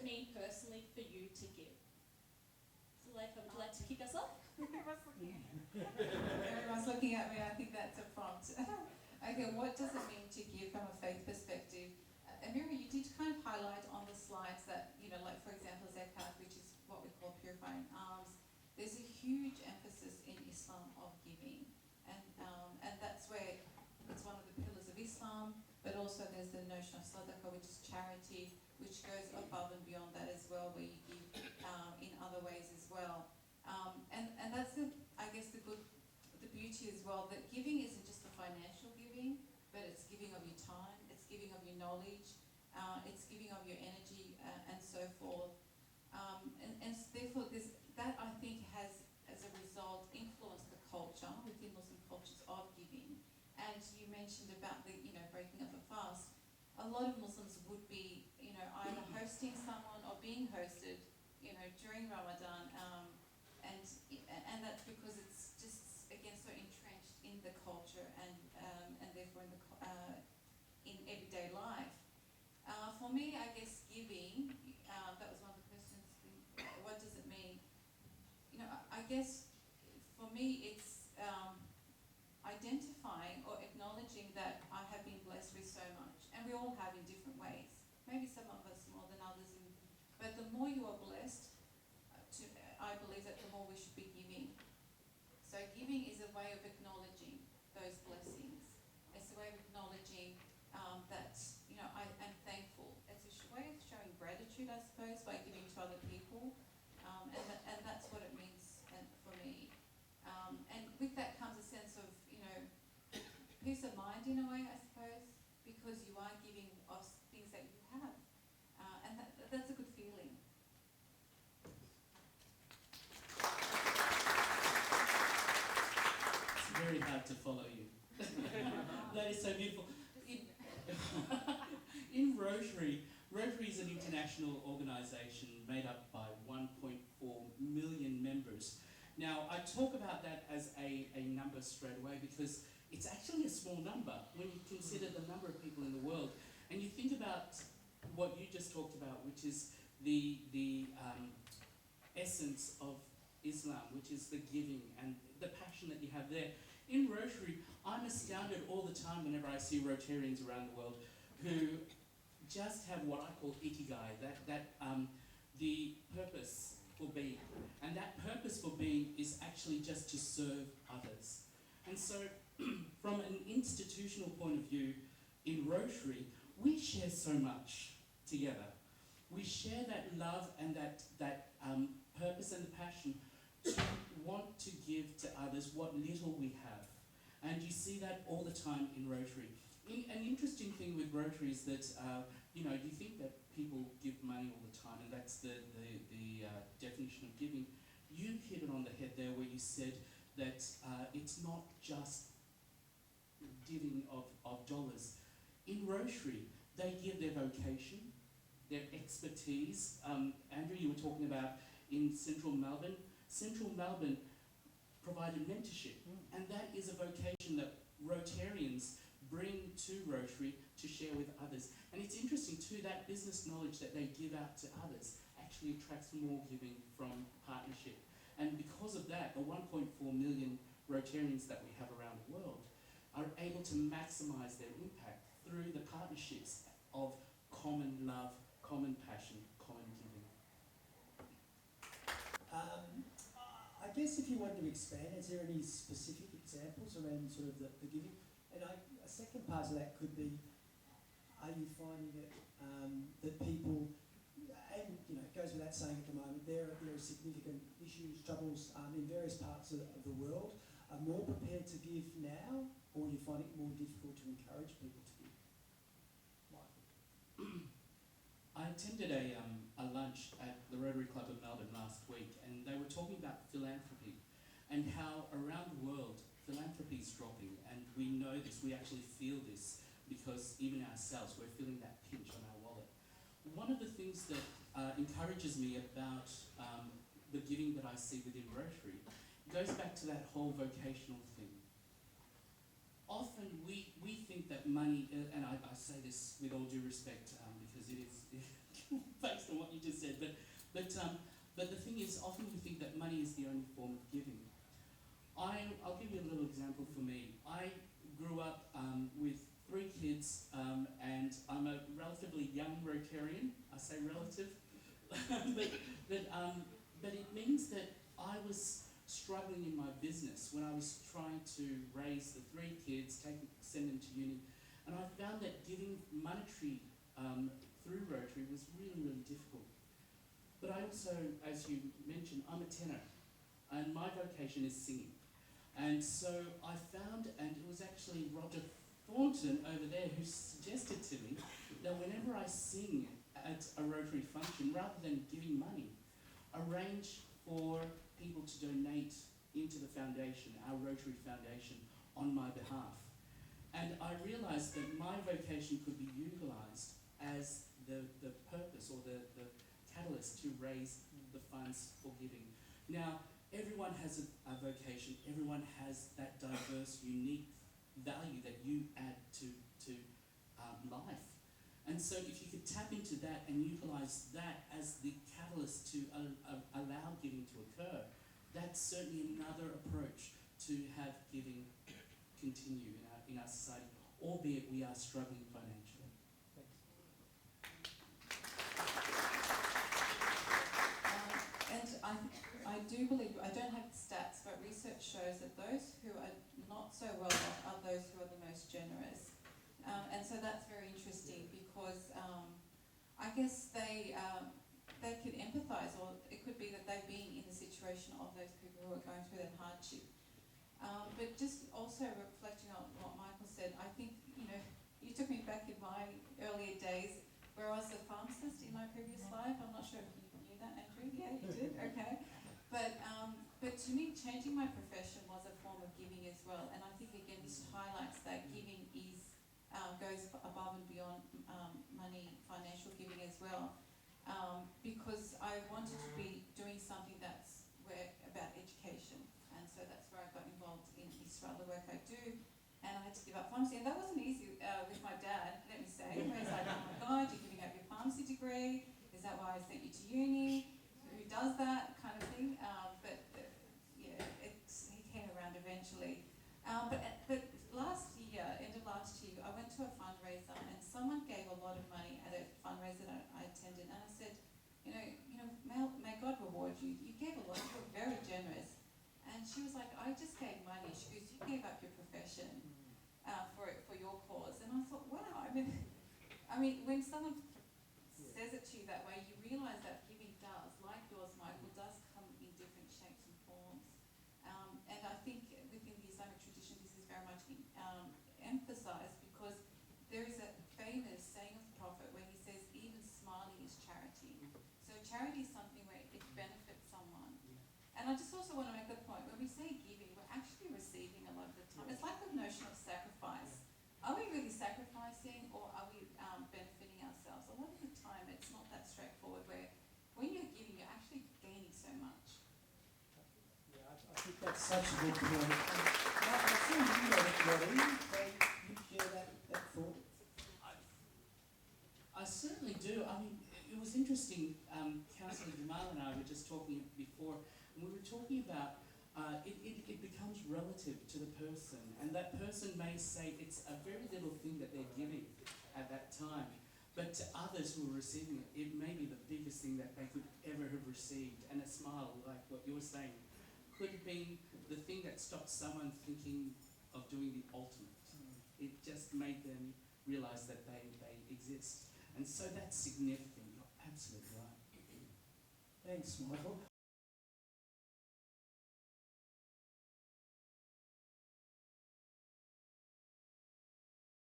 it mean personally for you to give? Zuleyha, would you like to kick us off? Everyone's looking at me. I think that's a prompt. Okay, what does it mean to give from a faith perspective? Amira, you did kind of highlight on the slides that, like for example, zakat, which is what we call purifying alms. There's a huge emphasis in Islam of giving, and that's where it's one of the pillars of Islam. But also there's the notion of sadaqah, which is charity, which goes above and beyond that as well, where you give in other ways as well. And that's I guess the beauty as well, that giving isn't just the financial giving, but it's giving of your time, it's giving of your knowledge, it's giving of your energy, and so forth. And therefore, that I think has, as a result, influenced the culture within Muslim cultures of giving. And you mentioned about the, breaking of a fast. A lot of Muslims would be, either hosting someone or being hosted, during Ramadan, and that's because it's just again so entrenched in the culture and therefore in everyday life. For me, I guess giving, that was one of the questions. What does it mean? I guess for me it's identifying or acknowledging that I have been blessed with so much, and we all have in different ways. Maybe some of us more than others, but the more you are blessed, I believe that the more we should be giving. So giving is a way of acknowledging those blessings. It's a way of acknowledging that I am thankful. It's a way of showing gratitude, I suppose, by giving to other people, and that's what it means for me. And with that comes a sense of peace of mind in a way, I suppose, because you are giving of things that you have, and that's a good feeling. It's very hard to follow you. That is so beautiful. In Rotary is an international organisation made up by 1.4 million members. Now, I talk about that as a number straight away because it's actually a small number when you consider the number of people in the world. And you think about what you just talked about, which is the essence of Islam, which is the giving and the passion that you have there. In Rotary, I'm astounded all the time whenever I see Rotarians around the world who just have what I call ikigai, the purpose for being. And that purpose for being is actually just to serve others. And so, from an institutional point of view, in Rotary, we share so much together. We share that love and that purpose and the passion to want to give to others what little we have. And you see that all the time in Rotary. An interesting thing with Rotary is that, you think that people give money all the time, and that's the definition of giving. You hit it on the head there where you said that it's not just giving of dollars. In Rotary, they give their vocation, their expertise. Andrew, you were talking about in Central Melbourne. Central Melbourne provided mentorship, and that is a vocation that Rotarians bring to Rotary to share with others. And it's interesting too, that business knowledge that they give out to others actually attracts more giving from partnership. And because of that, the 1.4 million Rotarians that we have around the world are able to maximise their impact through the partnerships of common love, common passion, common giving. I guess if you wanted to expand, is there any specific examples around sort of the giving? And a second part of that could be, are you finding that people, and it goes without saying at the moment, there are significant issues, troubles in various parts of the world, are more prepared to give now, or you find it more difficult to encourage people to give? Michael? I attended a lunch at the Rotary Club of Melbourne last week, and they were talking about philanthropy and how around the world philanthropy is dropping, and we know this, we actually feel this because even ourselves, we're feeling that pinch on our wallet. One of the things that encourages me about the giving that I see within Rotary goes back to that whole vocational thing. Often we think that money, and I say this with all due respect because it is based on what you just said. But the thing is, often we think that money is the only form of giving. I'll give you a little example for me. I grew up with 3 kids, and I'm a relatively young Rotarian. I say relative, but it means that I was struggling in my business when I was trying to raise the 3 kids, send them to uni, and I found that giving monetary through Rotary was really, really difficult. But I also, as you mentioned, I'm a tenor, and my vocation is singing. And so I found, and it was actually Roger Thornton over there who suggested to me that whenever I sing at a Rotary function, rather than giving money, arrange for people to donate into the foundation, our Rotary Foundation, on my behalf. And I realised that my vocation could be utilised as the purpose or the catalyst to raise the funds for giving. Now, everyone has a vocation, everyone has that diverse, unique value that you add to life. And so if you could tap into that and utilise that as the catalyst to allow giving to occur, that's certainly another approach to have giving continue in our society, albeit we are struggling financially. And I do believe, I don't have stats, but research shows that those who are not so well off are those who are the most generous. And so that's very interesting because I guess they could empathise, or it could be that they've been in the situation of those people who are going through that hardship. But just also reflecting on what Michael said, I think, you took me back in my earlier days where I was a pharmacist in my previous life. I'm not sure if you knew that, Andrew. Yeah, you did? Okay. But to me, changing my profession was a form of giving as well. And I think, again, this highlights that giving goes above and beyond money, financial giving as well. Because I wanted to be doing something that's about education. And so that's where I got involved in Israel, the work I do. And I had to give up pharmacy. And that wasn't easy with my dad, let me say. He was like, oh my God, you're giving up your pharmacy degree. Is that why I sent you to uni? Who does that kind of thing? He came around eventually. But last year, end of last year, I went to a fundraiser and someone gave a lot of money at a fundraiser that I attended. And I said, may God reward you. You gave a lot. You were very generous. And she was like, I just gave money. She goes, you gave up your profession for your cause. And I thought, wow. I mean, when someone says it to you that way, you realise that giving does, like yours, Michael, does come in different shapes and forms. And I think within the Islamic tradition, this is very much emphasised because there is a famous saying of the Prophet where he says, even smiling is charity. So charity is something where it benefits someone. And I just also want to make the point, when we say giving, we're actually receiving a lot of the time. It's like the notion of sacrifice. Are we really sacrificing, or are we benefiting ourselves? A lot of the time it's not that straightforward, where when you're giving, you're actually gaining so much. Yeah, I think that's such a good point. I see you, Roddy, you share that thought? I certainly do. I mean, it was interesting. Councillor Jamal and I were just talking before, and we were talking about it becomes relative to the person, and that person may say it's a very little thing that they're giving at that time, but to others who are receiving it, it may be the biggest thing that they could ever have received. And a smile, like what you were saying, could be the thing that stopped someone thinking of doing the ultimate. It just made them realise that they exist. And so that's significant. You're absolutely right. Thanks, Michael.